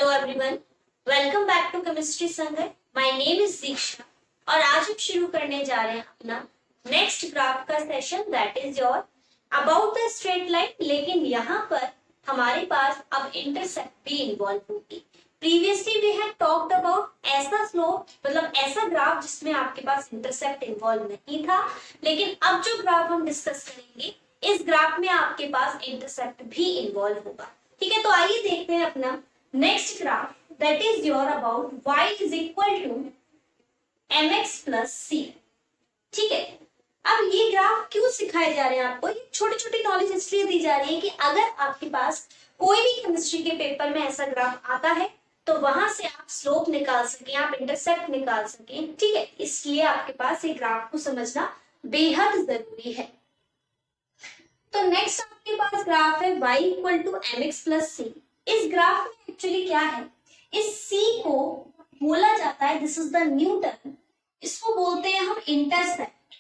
Hello everyone, welcome back to chemistry Sangat. My name is Diksha और आज हम शुरू करने जा रहे हैं अपना नेक्स्ट ग्राफ का session that is your about the straight line. लेकिन यहाँ पर हमारे पास अब इंटरसेप्ट भी इन्वॉल्व होगी। Previously we had talked about ऐसा स्लोप, मतलब ऐसा ग्राफ जिसमें आपके पास इंटरसेप्ट इन्वॉल्व नहीं था, लेकिन अब जो ग्राफ हम डिस्कस करेंगे इस ग्राफ में आपके पास इंटरसेप्ट भी इन्वॉल्व होगा। ठीक है, तो आइए देखते हैं अपना next graph that is your about y is equal to mx plus c। ठीक है, अब ये ग्राफ क्यों सिखाए जा रहे हैं आपको? ये छोटी छोटी नॉलेज इसलिए दी जा रही है कि अगर आपके पास कोई भी केमिस्ट्री के पेपर में ऐसा ग्राफ आता है तो वहां से आप स्लोप निकाल सकें, आप इंटरसेप्ट निकाल सकें। ठीक है, इसलिए आपके पास ये ग्राफ को समझना बेहद जरूरी है। तो नेक्स्ट आपके पास ग्राफ है y equal to mx plus c। इस ग्राफ में एक्चुअली क्या है, इस c को बोला जाता है, this is the new term, इसको बोलते हैं हम इंटरसेप्ट।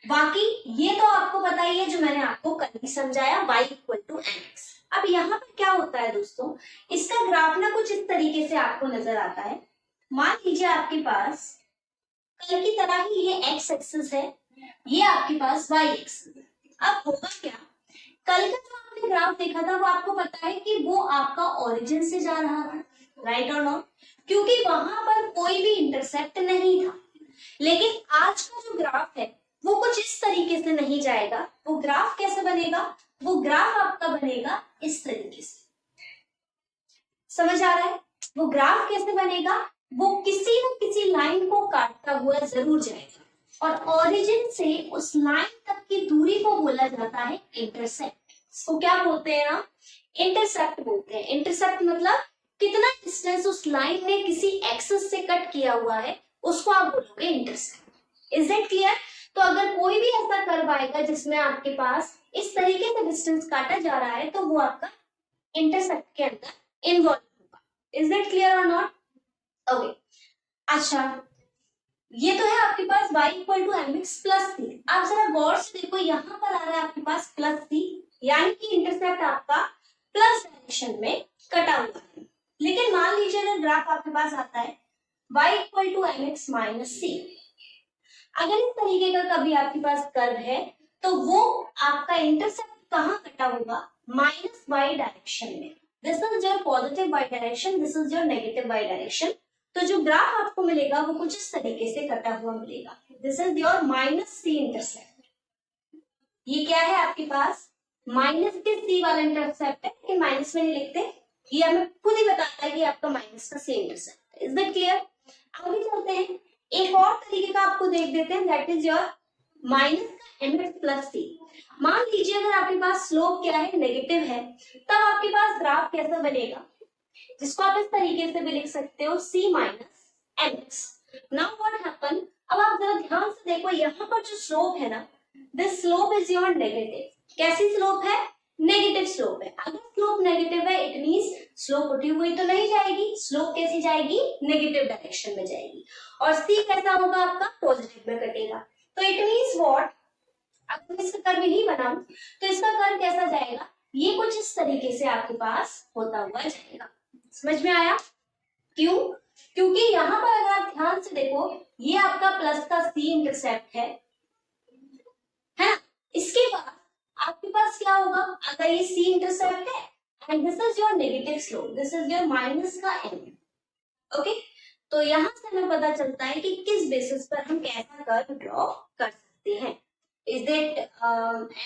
बाकी ये तो आपको पता ही है, जो मैंने आपको कल ही समझाया, y इक्वल टू mx। अब यहाँ पर क्या होता है दोस्तों, इसका ग्राफ ना कुछ इस तरीके से आपको नजर आता है। मान लीजिए आपके पास कल की तरह ही ये x एक्सिस है, ये आपके पास y एक्सिस। अब होगा क्या, कल का जो आपने ग्राफ देखा था वो आपको पता है कि वो आपका ओरिजिन से जा रहा था, राइट और नॉट, क्योंकि वहां पर कोई भी इंटरसेप्ट नहीं था। लेकिन आज का जो ग्राफ है वो कुछ इस तरीके से नहीं जाएगा। वो ग्राफ कैसे बनेगा, वो ग्राफ आपका बनेगा इस तरीके से। समझ आ रहा है? वो ग्राफ कैसे बनेगा, वो किसी न किसी लाइन को काटता हुआ जरूर जाएगा और ओरिजिन से उस लाइन तक की दूरी को बोला जाता है इंटरसेप्ट। इसको क्या बोलते हैं आप? इंटरसेप्ट बोलते हैं। इंटरसेप्ट मतलब कितना डिस्टेंस उस लाइन ने किसी एक्सिस से कट किया हुआ है, उसको आप बोलोगे इंटरसेप्ट। Is it clear? तो अगर कोई भी ऐसा कर्व आएगा जिसमें आपके पास इस तरीके से डिस्टेंस काटा जा रहा है तो वो आपका इंटरसेप्ट के अंदर इन्वॉल्व होगा। इज इट क्लियर और नॉट? ओके, अच्छा, ये तो है आपके पास y equal to mx plus c। आप जरा गौर से देखो, यहाँ पर आ रहा है आपके पास प्लस c, यानी कि इंटरसेप्ट आपका प्लस डायरेक्शन में कटा हुआ है। लेकिन मान लीजिए अगर ग्राफ आपके पास आता है y equal to mx minus c, अगर इस तरीके का कभी आपके पास कर्व है तो वो आपका इंटरसेप्ट कहाँ कटा होगा? माइनस y डायरेक्शन में। This is your positive y direction, this is your negative y direction. तो जो ग्राफ आपको मिलेगा वो कुछ इस तरीके से कटा हुआ मिलेगा। This is your minus c intercept. ये क्या है आपके पास? माइनस के c वाला इंटरसेप्ट है, लेकिन माइनस में नहीं लिखते, ये हमें खुद ही बताता है कि आपका माइनस का c इंटरसेप्ट है। Is that clear? आगे चलते हैं, एक और तरीके का आपको देख देते हैं, दैट इज योर माइनस का mx प्लस c। मान लीजिए अगर आपके पास स्लोप क्या है, नेगेटिव है, तब आपके पास ग्राफ कैसा बनेगा, जिसको आप इस तरीके से भी लिख सकते हो, c minus mx। Now what happen, अब आप जरा ध्यान से देखो, यहाँ पर जो स्लोप है ना, this slope is your negative. कैसी स्लोप है? नेगेटिव स्लोप है। अगर स्लोप नेगेटिव है इट मींस स्लोप उठी हुई तो नहीं जाएगी, स्लोप कैसी जाएगी? नेगेटिव डायरेक्शन में जाएगी। और c कैसा होगा आपका? पॉजिटिव में कटेगा। तो इट मींस व्हाट, अगर इसका कर्व नहीं बना तो इसका कर्व कैसा जाएगा? ये कुछ इस तरीके से आपके पास होता हुआ जाएगा। समझ में आया? क्यों? क्योंकि यहाँ पर अगर आप ध्यान से देखो, ये आपका प्लस का c इंटरसेप्ट है ना? इसके बाद आपके पास क्या होगा, अगर ये c इंटरसेप्ट है and this is your negative slope, this is your minus का m। ओके, तो यहाँ से हमें पता चलता है कि किस बेसिस पर हम कैसा कर्व ड्रॉ कर सकते हैं। Is it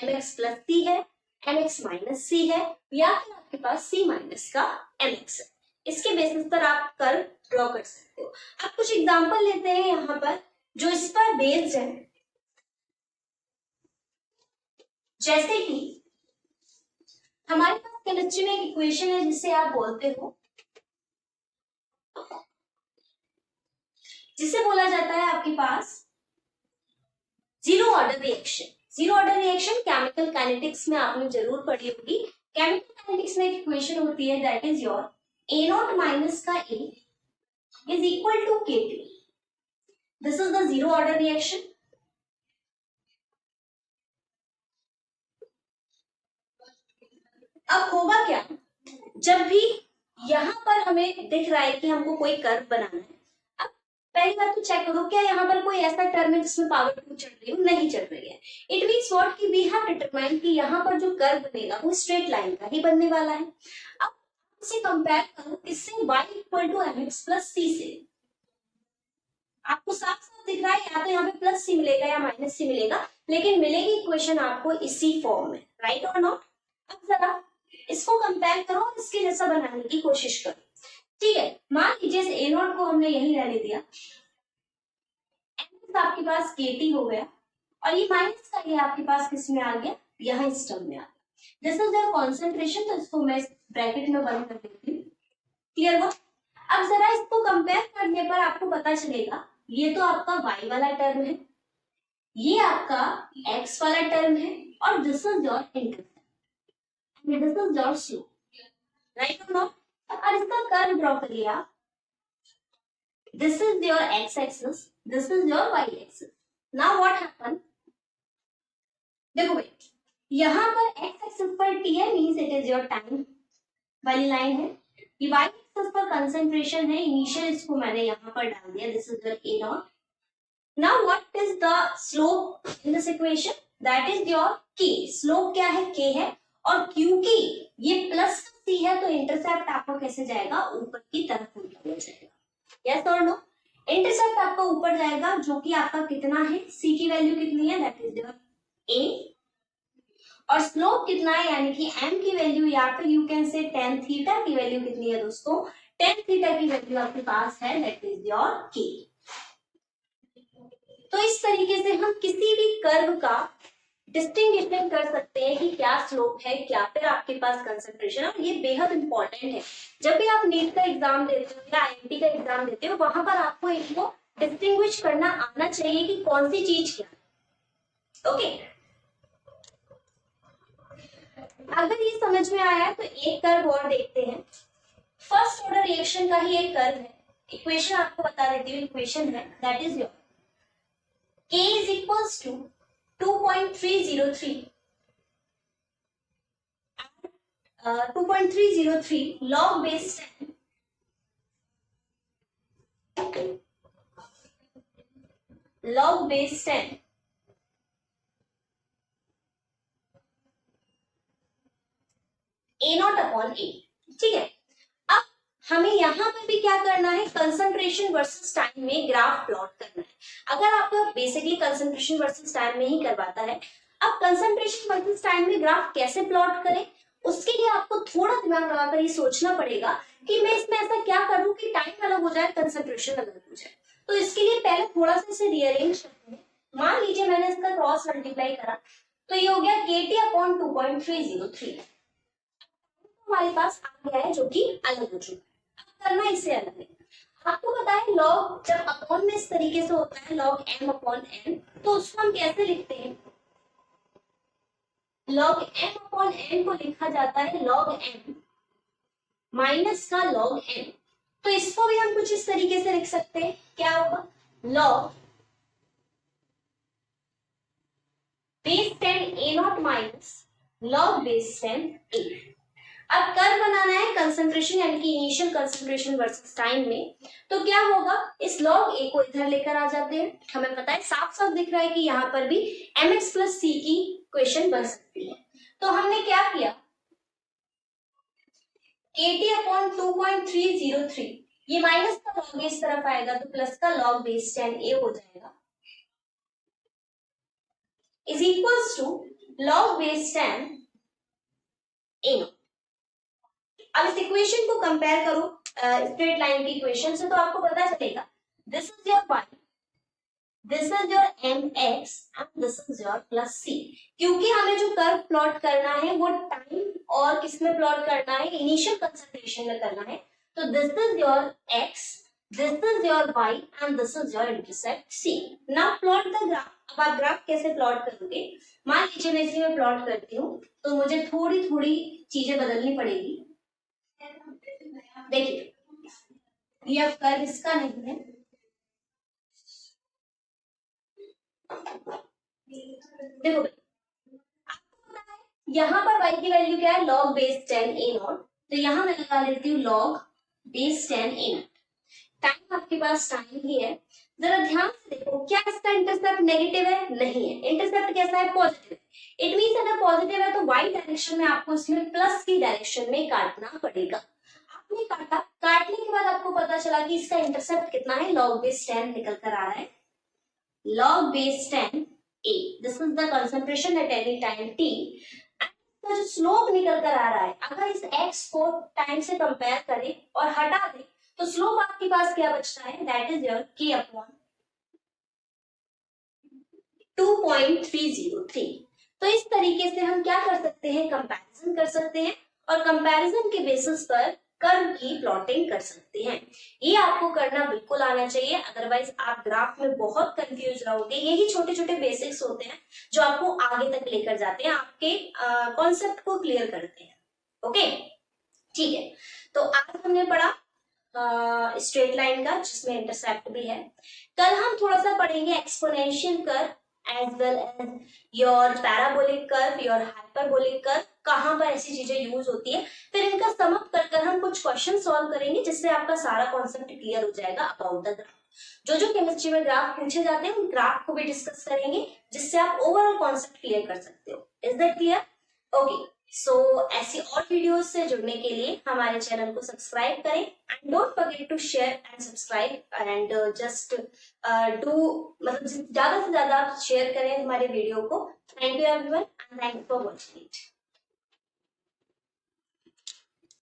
mx plus c है, mx माइनस c है, या फिर आपके पास c माइनस का mx है। इसके बेसिस पर आप कर्व ड्रॉ कर सकते हो। अब कुछ एग्जांपल लेते हैं यहाँ पर जो इस पर बेस्ड है। जैसे कि हमारे पास केमिस्ट्री में एक इक्वेशन है जिसे आप बोलते हो, जिसे बोला जाता है आपके पास zero order reaction. Zero order reaction chemical kinetics में आपने जरूर पढ़ी होगी। केमिकल काइनेटिक्स में एक इक्वेशन होती है that is your A naught minus का A is equal to K2। This is the zero order reaction. अब होगा क्या, जब भी यहाँ पर हमें दिख रहा है कि हमको कोई कर्व बनाना है, अब पहली बात तो चेक करो क्या यहाँ पर कोई ऐसा टर्म है जिसमें पावर 2 चढ़ रही हो, नहीं चढ़ रही है। इट मीन्स व्हाट कि वी हैव डिटरमाइंड कि यहाँ पर जो कर्व बनेगा वो स्ट्रेट लाइन का ही बनने वाला है। अब इसे कंपेयर करो किससे, y equal to mx plus c से। आपको साफ साफ दिख रहा है या तो यहाँ पे प्लस सी मिलेगा या माइनस सी मिलेगा, लेकिन मिलेगी इक्वेशन आपको इसी फॉर्म में, राइट और नॉट। अब जरा इसको कंपेयर करो और इसके जैसा बनाने की कोशिश करो, ठीक है। मान लीजिए ए नॉट को हमने यही रहने दिया, एम आपके पास केटी हो गया, और ये माइनस का ये आपके पास किस में आ गया, यहाँ इस टर्म में आ गया। दिस इज देयर कॉन्सेंट्रेशन, तो इसको मैं ब्रैकेट में बंद कर देती हूँ, क्लियर हुआ। अब जरा इसको कंपेयर करने पर आपको पता चलेगा ये तो आपका y वाला टर्म है, ये आपका x वाला टर्म है, और this is your intercept, this is your slope, right और नॉट। अब इसका कर्व ड्रॉ करिए आप, this is your x axis, this is your y axis. Now what happen, देखो भाई यहाँ पर x एक्सिस पर t है, means it is your time वाली लाइन है, ये y एक्सिस पर कंसंट्रेशन है, इनिशियल इसको मैंने यहाँ पर डाल दिया, this is your a not. Now what is the slope in this equation? That is your k. Slope क्या है, k है, और क्योंकि ये प्लस c है तो इंटरसेप्ट आपको कैसे जाएगा, ऊपर की तरफ उल्टा हो जाएगा, यस और नो। इंटरसेप्ट आपका ऊपर जाएगा, जो कि आपका कितना है, c की वैल्यू कितनी है, दैट इज योर a, और स्लोप कितना है यानी कि m की वैल्यू, या फिर you can say tan theta की वैल्यू कितनी है दोस्तों, tan थीटा की वैल्यू आपके पास है, दैट इज योर k। तो इस तरीके से हम किसी भी कर्व का डिस्टिंग्विशन कर सकते हैं कि क्या स्लोप है, क्या फिर आपके पास कंसंट्रेशन है, और ये बेहद इंपॉर्टेंट है। जब भी आप नीट का एग्जाम देते हो या आईआईटी का एग्जाम देते हो, वहां पर आपको इनको डिस्टिंग्विश करना आना चाहिए कि कौन सी चीज क्या है, ओके। अगर ये समझ में आया तो एक कर्व और देखते हैं। फर्स्ट ऑर्डर रिएक्शन का ही एक कर्व है, इक्वेशन आपको बता देती हूँ, इक्वेशन है that is your K is equals to 2.303 2.303 log base 10 log base 10 A not upon A, ठीक है। अब हमें यहाँ पर भी क्या करना है, कंसंट्रेशन वर्सेस टाइम में ग्राफ प्लॉट करना है। अगर आपको बेसिकली कंसंट्रेशन वर्सेस टाइम में ही करवाता है, अब कंसंट्रेशन वर्सेस टाइम में ग्राफ कैसे प्लॉट करें, उसके लिए आपको थोड़ा दिमाग लगाकर ये सोचना पड़ेगा कि मैं इसमें ऐसा क्या करूं कि टाइम अलग हो जाए, कंसंट्रेशन अलग हो जाए। तो इसके लिए पहले थोड़ा सा इसे रीअरेंज करते हैं। मान लीजिए मैंने इसका क्रॉस मल्टीप्लाई करा, तो ये हो गया KT अपॉन 2.303, हमारे पास आ गया है जो कि अलग हो चुका है। करना इसे अलग है, आपको पता है लॉग जब अपॉन में इस तरीके से होता है, लॉग m अपॉन n, तो उसको हम कैसे लिखते हैं, लॉग m अपॉन n को लिखा जाता है लॉग m माइनस का लॉग n। तो इसको भी हम कुछ इस तरीके से लिख सकते हैं, क्या होगा, log base 10 a naught minus log base 10 a। अब कर्व बनाना है कंसंट्रेशन यानी कि इनिशियल कंसंट्रेशन वर्सेस टाइम में, तो क्या होगा, इस लॉग ए को इधर लेकर आ जाते हैं। हमें पता है, साफ साफ दिख रहा है कि यहाँ पर भी mx प्लस सी की इक्वेशन बन सकती है। तो हमने क्या किया, KT अपॉन 2.303, ये माइनस का लॉग इस तरफ आएगा तो प्लस का लॉग बेस 10a हो जाएगा, is equals to log base 10 a। अब इस इक्वेशन को कंपेयर करो स्ट्रेट लाइन की इक्वेशन से, तो आपको पता चलेगा this is your y, this is your mx and this is your plus c। क्योंकि हमें जो कर्व प्लॉट करना है वो टाइम और किसमें प्लॉट करना है, इनिशियल कंसंट्रेशन में करना है। तो this is your x, this is your y and this is your intercept c। Now plot the graph. अब आप ग्राफ कैसे प्लॉट करोगे, मान लीजिए मैं इसी में प्लॉट करती हूँ, तो मुझे थोड़ी थोड़ी चीजें बदलनी पड़ेगी। देखिए ये अब कर्व इसका नहीं है, देखो भाई आपको पता है यहाँ पर y की वैल्यू क्या है, log बेस 10 a नॉट, तो यहाँ मैं लगा लेती हूँ log base 10 in। टाइम आपके पास टाइम ही है, जरा ध्यान से देखो, क्या इसका इंटरसेप्ट नेगेटिव है? नहीं है। इंटरसेप्ट कैसा है? पॉजिटिव है। इट मींस अगर पॉजिटिव है तो वाई डायरेक्शन में आपको इसमें प्लस की डायरेक्शन में काटना पड़ेगा। आपने काटा, काटने के बाद आपको पता चला कि इसका इंटरसेप्ट कितना है, log base 10 निकल कर आ रहा है, log base 10 a। This is the concentration at any time t। तो जो स्लोप निकल कर आ रहा है, अगर इस x को टाइम से कंपेयर करें और हटा दें तो स्लोप आपके पास क्या बचता है, that is your k upon 2.303। तो इस तरीके से हम क्या कर सकते हैं, कंपैरिजन कर सकते हैं और कंपैरिजन के बेसिस पर कर्व की प्लॉटिंग कर सकते हैं। ये आपको करना बिल्कुल आना चाहिए, अदरवाइज आप ग्राफ में बहुत कंफ्यूज रहोगे। यही छोटे छोटे बेसिक्स होते हैं जो आपको आगे तक लेकर जाते हैं, आपके कॉन्सेप्ट को क्लियर करते हैं। ओके, ठीक है। तो आज हमने पढ़ा स्ट्रेट लाइन का जिसमें इंटरसेप्ट भी है। कल हम थोड़ा सा पढ़ेंगे exponential curve as well as your parabolic curve, your hyperbolic curve, कहां पर ऐसी चीजें यूज होती है। फिर इनका सम अप कर कर हम कुछ क्वेश्चन सॉल्व करेंगे जिससे आपका सारा कॉन्सेप्ट क्लियर हो जाएगा अबाउट द ग्राफ। जो जो केमिस्ट्री में ग्राफ पूछे जाते हैं उन ग्राफ को भी डिस्कस करेंगे जिससे आप ओवरऑल कॉन्सेप्ट क्लियर कर सकते हो। Is that clear? ओके, सो ऐसी और वीडियोस से जुड़ने के लिए हमारे चैनल को सब्सक्राइब करें and don't forget to share and subscribe and just do, मतलब ज्यादा से ज्यादा शेयर करें हमारे वीडियो को। Thank you everyone and thank you for watching it.